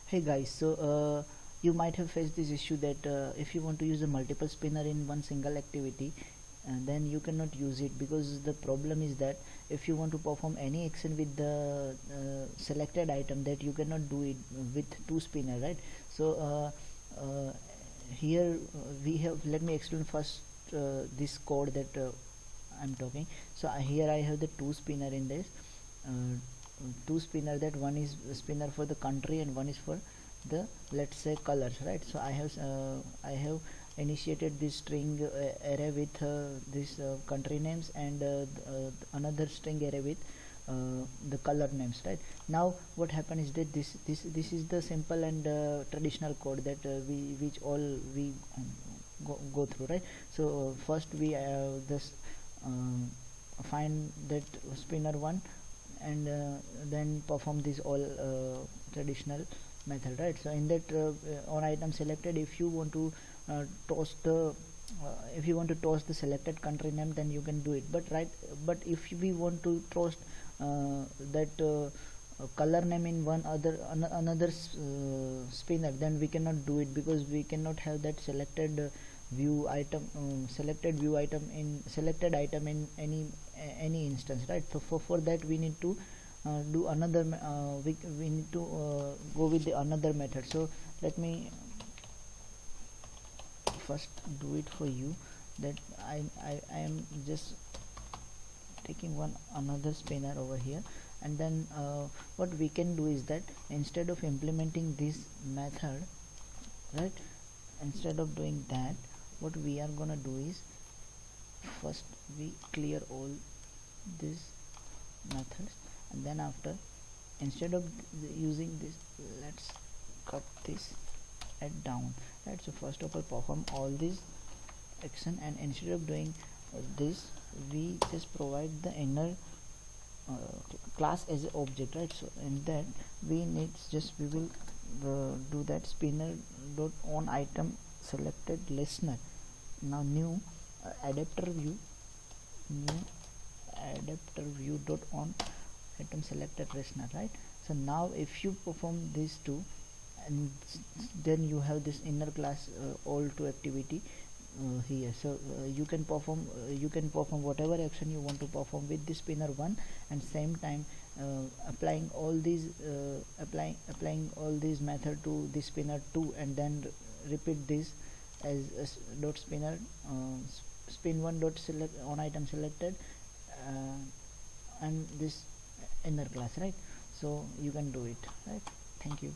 Hey guys, you might have faced this issue that if you want to use a multiple spinner in one single activity, then you cannot use it, because the problem is that if you want to perform any action with the selected item, that you cannot do it with two spinner, right? Here we have, let me explain first this code that I'm talking. Here I have the two spinner in this. Two spinner, that one is spinner for the country and one is for the, let's say, colors, right? So I have initiated this string array with this country names, and another string array with the color names, right? Now what happened is that this is the simple and traditional code that which all we go through, right? First we this find that spinner one, and then perform this all traditional method, right? So in that on item selected, if you want to toss the if you want to toss the selected country name, then you can do it. But if we want to toss that color name in another spinner, then we cannot do it, because we cannot have that selected selected view item in selected item in any instance, right? So for that we need to do another we need to go with the another method. So let me first do it for you, that I am just taking one another spinner over here, and then what we can do is that instead of implementing this method, right, instead of doing that, what we are gonna do is, first we clear all these methods, and then after, instead of using this, let's cut this at down, right? So first of all, perform all these action, and instead of doing this, we just provide the inner class as an object, right? So in that we will do that spinner dot on item selected listener. Now new adapter view dot on item selected listener, right? So now if you perform these two, and then you have this inner class all to activity here. So you can perform whatever action you want to perform with this spinner 1, and same time applying all these method to the spinner 2, and then repeat this as dot spinner spin 1 dot select on item selected, and this inner class, right? So you can do it, right? Thank you.